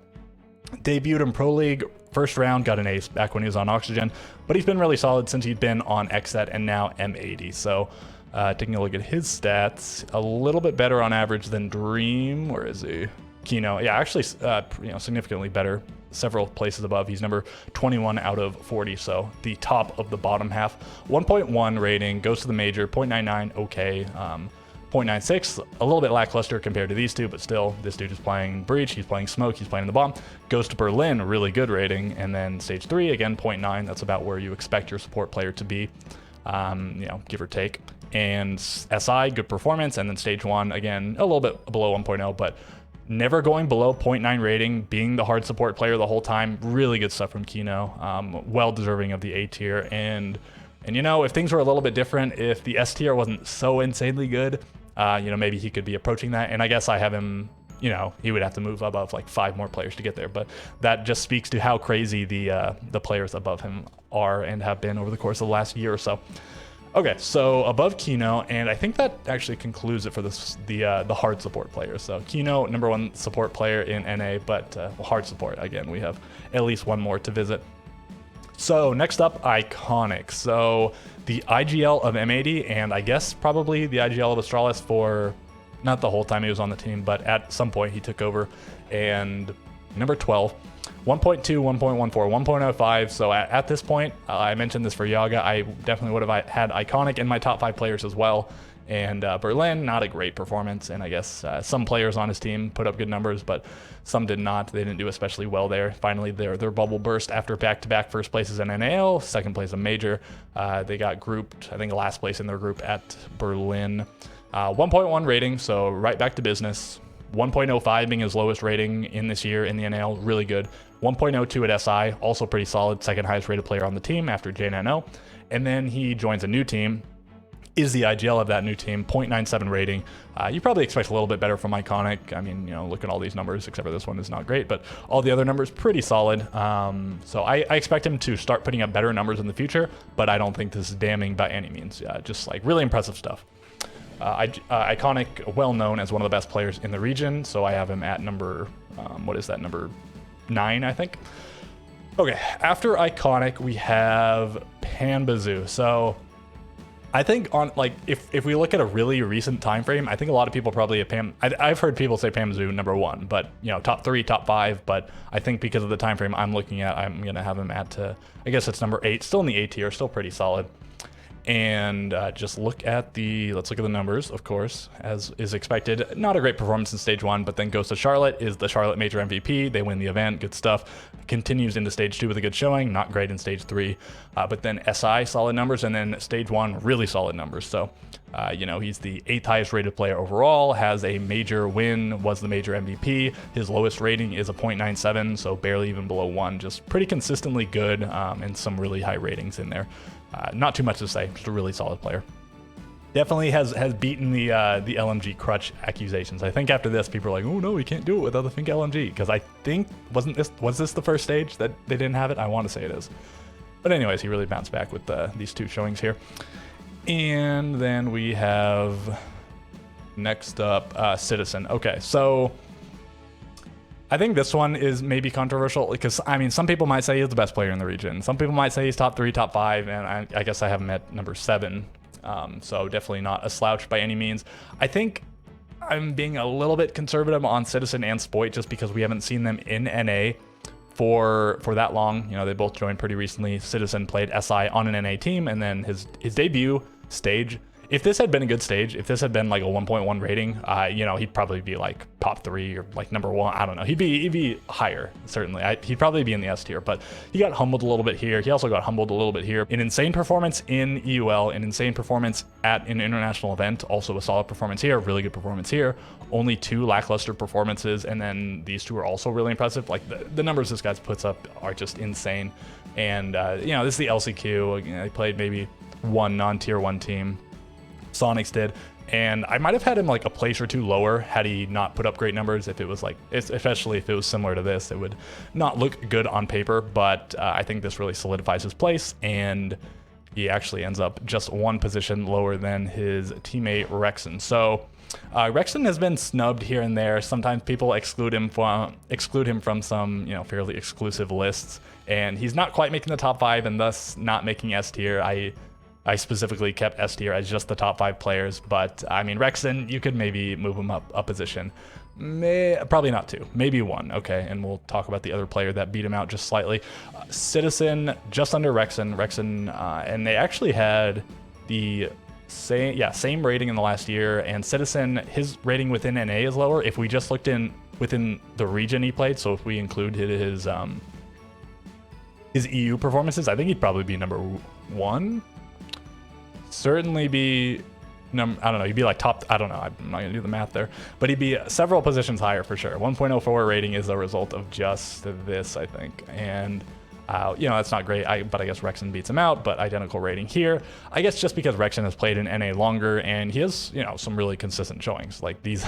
A: Debuted in Pro League, first round, got an ace back when he was on Oxygen, but he's been really solid since he's been on XSET and now M80. So taking a look at his stats, a little bit better on average than Dream. Where is he? Kino, yeah, actually, significantly better. Several places above. He's number 21 out of 40, so the top of the bottom half. 1.1 rating, goes to the major. 0.99, okay. 0.96, a little bit lackluster compared to these two, but still, this dude is playing Breach, he's playing Smoke, he's playing the Bomb. Goes to Berlin, really good rating, and then stage 3, again, 0.9, that's about where you expect your support player to be, give or take. And SI, good performance, and then stage 1, again, a little bit below 1.0, but never going below 0.9 rating, being the hard support player the whole time. Really good stuff from Kino, well deserving of the A tier. And if things were a little bit different, if the S tier wasn't so insanely good, maybe he could be approaching that. And I guess I have him, he would have to move above like 5 more players to get there. But that just speaks to how crazy the players above him are and have been over the course of the last year or so. Okay, so above Kino, and I think that actually concludes it for the hard support players. So Kino, number 1 support player in NA, but hard support, again, we have at least one more to visit. So next up, Iconic. So the IGL of M80, and I guess probably the IGL of Astralis for not the whole time he was on the team, but at some point he took over. And number 12, 1.2, 1.14, 1.05. So at this point, I mentioned this for Yaga, I definitely would have had Iconic in my top 5 players as well. And Berlin, not a great performance, and I guess some players on his team put up good numbers, but some did not. They didn't do especially well there. Finally, their bubble burst after back-to-back first places in NAL, second place in Major. They got grouped, I think, last place in their group at Berlin. 1.1 rating, so right back to business. 1.05 being his lowest rating in this year in the NAL, really good. 1.02 at SI, also pretty solid, second highest rated player on the team after JNNO. And then he joins a new team, is the IGL of that new team, 0.97 rating. You probably expect a little bit better from Iconic. I mean, look at all these numbers, except for this one is not great, but all the other numbers pretty solid. So I expect him to start putting up better numbers in the future, but I don't think this is damning by any means. Just like really impressive stuff. Iconic, well known as one of the best players in the region, so I have him at number, number 9, I think. Okay, after Iconic, we have Panbazoo. So I think on if we look at a really recent time frame, I think a lot of people probably have I've heard people say Panbazoo number 1, but top 3, top 5. But I think because of the time frame I'm looking at, I'm gonna have him at I guess it's number 8, still in the A tier, still pretty solid. And let's look at the numbers, of course, as is expected. Not a great performance in stage 1, but then goes to Charlotte, is the Charlotte Major MVP. They win the event, good stuff. Continues into stage 2 with a good showing, not great in stage 3. But then SI, solid numbers, and then stage 1, really solid numbers. So, he's the 8th highest rated player overall, has a major win, was the major MVP. His lowest rating is a 0.97, so barely even below 1. Just pretty consistently good, and some really high ratings in there. Not too much to say, just a really solid player. Definitely has beaten the LMG crutch accusations. I think after this, people are like, oh no, we can't do it without the Fink LMG, because I think, was this the first stage that they didn't have it? I want to say it is. But anyways, he really bounced back with these 2 showings here. And then we have, next up, Citizen. Okay, so I think this one is maybe controversial because, I mean, some people might say he's the best player in the region. Some people might say he's top 3, top 5, and I guess I have him at number 7. So definitely not a slouch by any means. I think I'm being a little bit conservative on Citizen and Spoit just because we haven't seen them in NA for that long. They both joined pretty recently. Citizen played SI on an NA team, and then his debut stage, if this had been a good stage, if this had been like a 1.1 rating, he'd probably be like top 3 or like number 1. I don't know. He'd be higher, certainly. He'd probably be in the S tier, but he got humbled a little bit here. He also got humbled a little bit here. An insane performance in EUL, an insane performance at an international event, also a solid performance here, really good performance here. Only 2 lackluster performances, and then these 2 are also really impressive. Like the numbers this guy puts up are just insane. And this is the LCQ. He played maybe 1 non-tier 1 team. Sonics did. And I might have had him like a place or two lower had he not put up great numbers. If it was like, especially if it was similar to this, it would not look good on paper. But I think this really solidifies his place, and he actually ends up just one position lower than his teammate Rexen. So Rexen has been snubbed here and there. Sometimes people exclude him from some, you know, fairly exclusive lists, and he's not quite making the top 5, and thus not making S tier. I specifically kept S tier as just the top 5 players, but I mean, Rexen, you could maybe move him up a position. Probably not 2, maybe 1. Okay, and we'll talk about the other player that beat him out just slightly. Citizen, just under Rexen, and they actually had the same rating in the last year, and Citizen, his rating within NA is lower. If we just looked within the region he played, so if we include his EU performances, I think he'd probably be number 1. Certainly be I don't know, he'd be like top, I don't know, I'm not gonna do the math there, but he'd be several positions higher for sure. 1.04 rating is a result of just this, I think, and you know, that's not great, but I guess Rexen beats him out, but identical rating here. I guess just because Rexen has played in NA longer, and he has, you know, some really consistent showings. Like these,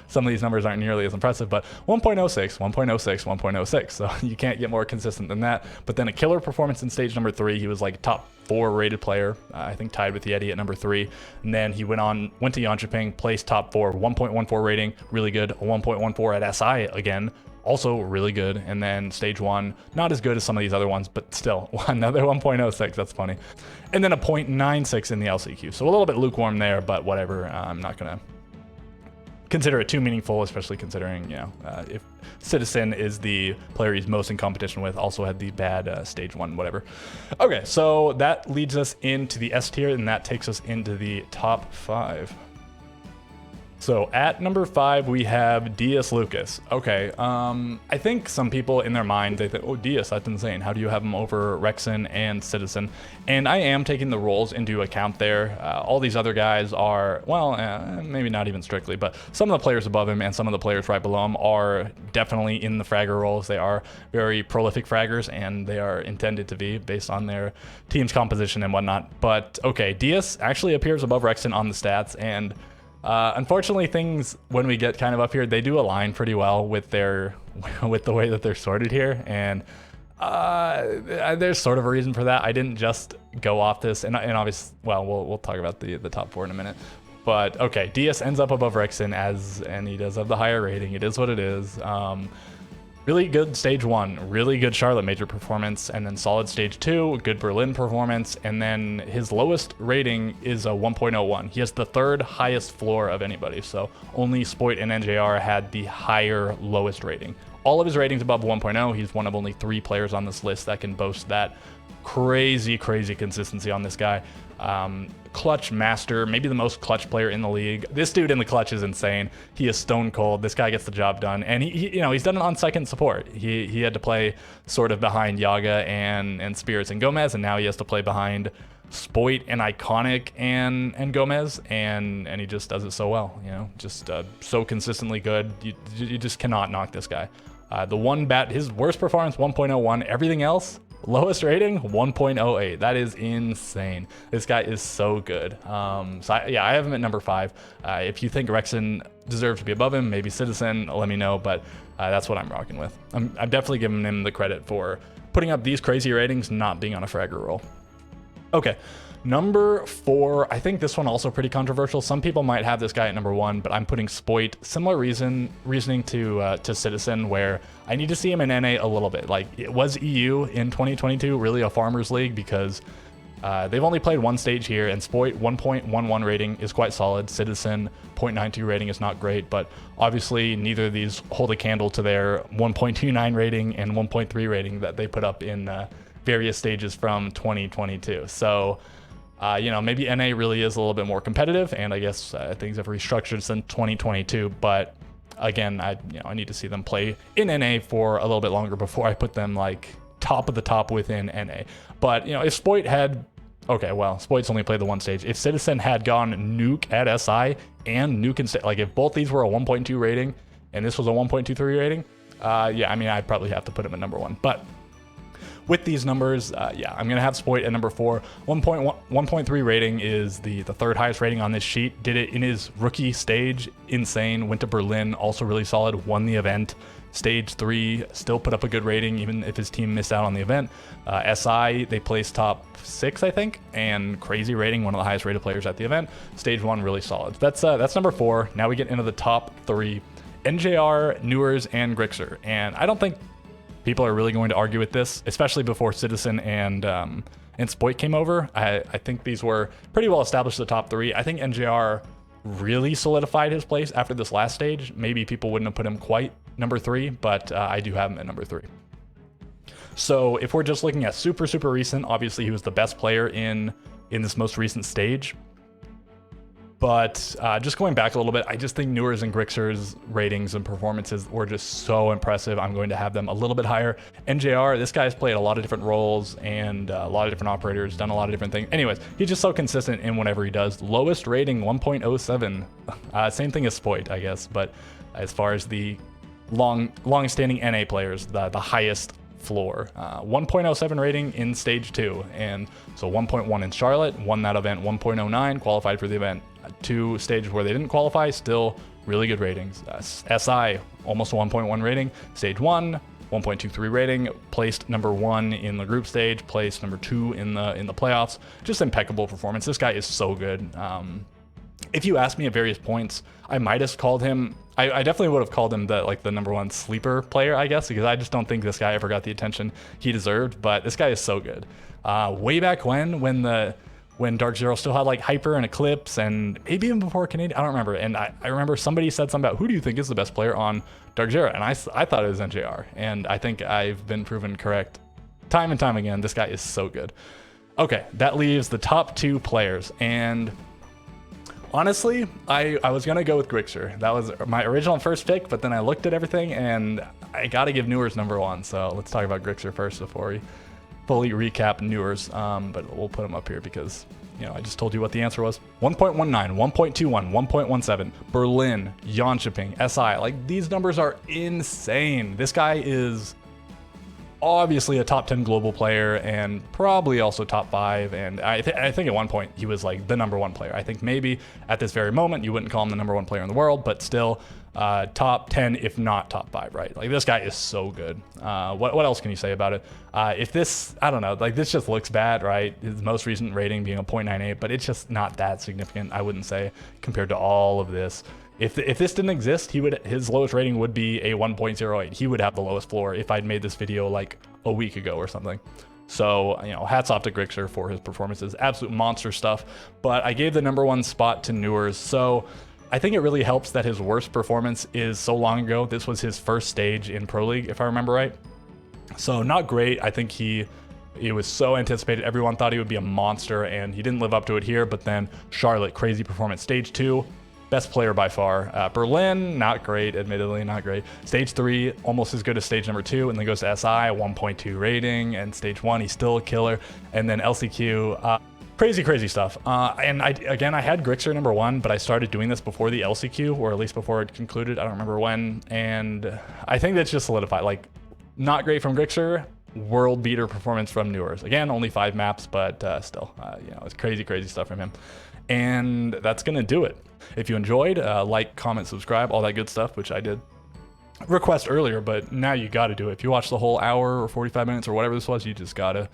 A: some of these numbers aren't nearly as impressive, but 1.06, 1.06, 1.06, so you can't get more consistent than that. But then a killer performance in stage number 3, he was like top 4 rated player, I think tied with Yeti at number 3. And then he went to Yanchiping, placed top 4, 1.14 rating, really good. A 1.14 at SI again, also really good. And then stage 1, not as good as some of these other ones, but still another 1.06, that's funny. And then a 0.96 in the LCQ. So a little bit lukewarm there, but whatever. I'm not gonna consider it too meaningful, especially considering, you know, if Citizen is the player he's most in competition with, also had the bad stage 1, whatever. Okay, so that leads us into the S tier, and that takes us into the top 5. So at number 5, we have Dias Lucas. Okay, I think some people in their mind, they think, oh, Dias, that's insane. How do you have him over Rexen and Citizen? And I am taking the roles into account there. All these other guys are, well, maybe not even strictly, but some of the players above him and some of the players right below him are definitely in the fragger roles. They are very prolific fraggers, and they are intended to be based on their team's composition and whatnot. But okay, Dias actually appears above Rexen on the stats, and unfortunately, things when we get kind of up here, they do align pretty well with the way that they're sorted here, and there's sort of a reason for that. I didn't just go off this, and obviously, well, we'll talk about the top 4 in a minute. But okay, Dias ends up above Rexen and he does have the higher rating. It is what it is. Really good stage 1, really good Charlotte major performance, and then solid stage 2, good Berlin performance, and then his lowest rating is a 1.01. He has the 3rd highest floor of anybody, so only Spoit and NJR had the higher lowest rating. All of his ratings above 1.0. He's one of only 3 players on this list that can boast that crazy consistency on this guy. Clutch master, maybe the most clutch player in the league. This dude in the clutch is insane. He is stone cold. This guy gets the job done, and he you know, he's done it on second support. He had to play sort of behind Yaga and Spirits and Gomez, and now he has to play behind Spoit and Iconic and Gomez, and he just does it so well. You know, just so consistently good. You just cannot knock this guy. His worst performance 1.01. Everything else, lowest rating 1.08. That is insane. This guy is so good. I have him at number 5. If you think Rexen deserves to be above him, maybe Citizen, let me know, but that's what I'm rocking with. I'm definitely giving him the credit for putting up these crazy ratings, not being on a fragger roll. Okay, number 4, I think this one also pretty controversial. Some people might have this guy at number 1, but I'm putting Spoit. Similar reasoning to Citizen, where I need to see him in NA a little bit. Like, it was EU in 2022 really a farmers league, because they've only played 1 stage here, and Spoit 1.11 rating is quite solid. Citizen 0.92 rating is not great, but obviously neither of these hold a candle to their 1.29 rating and 1.3 rating that they put up in various stages from 2022. So, you know, maybe NA really is a little bit more competitive, and I guess things have restructured since 2022. But again, I need to see them play in NA for a little bit longer before I put them like top of the top within NA. But you know, if Spoit had, okay, well, Spoit's only played the 1 stage. If Citizen had gone Nuke at SI and Nuke and like if both these were a 1.2 rating and this was a 1.23 rating, yeah, I mean, I'd probably have to put him at number 1. But with these numbers, yeah, I'm going to have Spoit at number 4. 1.3 rating is the third highest rating on this sheet. Did it in his rookie stage. Insane. Went to Berlin. Also really solid. Won the event. Stage 3, still put up a good rating, even if his team missed out on the event. SI, they placed top 6, I think, and crazy rating, one of the highest rated players at the event. Stage 1, really solid. That's number 4. Now we get into the top 3. NJR, Newers, and Grixer. And I don't think people are really going to argue with this, especially before Citizen and Spoit came over. I think these were pretty well established, the top 3. I think NJR really solidified his place after this last stage. Maybe people wouldn't have put him quite number 3, but I do have him at number 3. So if we're just looking at super recent, obviously he was the best player in this most recent stage. But just going back a little bit, I just think Newers and Grixer's ratings and performances were just so impressive. I'm going to have them a little bit higher. NJR, this guy's played a lot of different roles and a lot of different operators, done a lot of different things. Anyways, he's just so consistent in whatever he does. Lowest rating, 1.07. Same thing as Spoit, I guess. But as far as the long-standing NA players, the highest floor. 1.07 rating in stage 2, and so 1.1 in Charlotte, won that event. 1.09, qualified for the event. 2 stages where they didn't qualify, still really good ratings. SI, almost a 1.1 rating. Stage 1, 1.23 rating, placed number 1 in the group stage, placed number 2 in the playoffs. Just impeccable performance. This guy is so good. If you asked me at various points, I might have called him, I definitely would have called him the number 1 sleeper player, I guess, because I just don't think this guy ever got the attention he deserved, but this guy is so good. Way back when Dark Zero still had like Hyper and Eclipse, and maybe even before Canadian, I don't remember. And I remember somebody said something about, who do you think is the best player on Dark Zero? And I thought it was NJR, and I think I've been proven correct time and time again. This guy is so good. Okay, that leaves the top 2 players, and honestly, I was gonna go with Grixer. That was my original first pick, but then I looked at everything and I gotta give Newers number 1. So let's talk about Grixer first before we fully recap Newers. But we'll put him up here because, you know, I just told you what the answer was. 1.19, 1.21, 1.17, Berlin, Jönköping, SI. Like, these numbers are insane. This guy is obviously a top 10 global player and probably also top 5. And I think at one point he was like the number 1 player. I think maybe at this very moment you wouldn't call him the number 1 player in the world, but still top 10, if not top 5, right? Like, this guy is so good. What else can you say about it? If this, I don't know, like, this just looks bad, right? His most recent rating being a 0.98, but it's just not that significant, I wouldn't say, compared to all of this. If this didn't exist, his lowest rating would be a 1.08. He would have the lowest floor if I'd made this video like a week ago or something. So, you know, hats off to Grixer for his performances. Absolute monster stuff. But I gave the number 1 spot to Newers. So I think it really helps that his worst performance is so long ago. This was his first stage in Pro League, if I remember right. So not great. I think it was so anticipated. Everyone thought he would be a monster, and he didn't live up to it here. But then Charlotte, crazy performance. Stage 2, best player by far. Berlin, not great, admittedly, not great. Stage 3, almost as good as stage number 2, and then goes to SI, 1.2 rating, and stage 1, he's still a killer. And then LCQ, crazy stuff. And I had Grixer number 1, but I started doing this before the LCQ, or at least before it concluded. I don't remember when, and I think that's just solidified. Like, not great from Grixer, world beater performance from Newers. Again, only 5 maps, but still, you know, it's crazy stuff from him. And that's gonna do it. If you enjoyed, like, comment, subscribe, all that good stuff, which I did request earlier, but now you gotta do it. If you watch the whole hour or 45 minutes or whatever this was, you just gotta,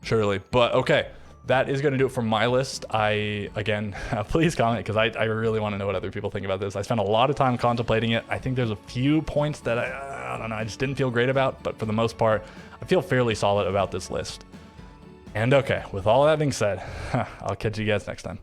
A: surely. But okay, that is gonna do it for my list. Again, please comment, because I really wanna know what other people think about this. I spent a lot of time contemplating it. I think there's a few points that I don't know, I just didn't feel great about, but for the most part, I feel fairly solid about this list. And okay, with all that being said, I'll catch you guys next time.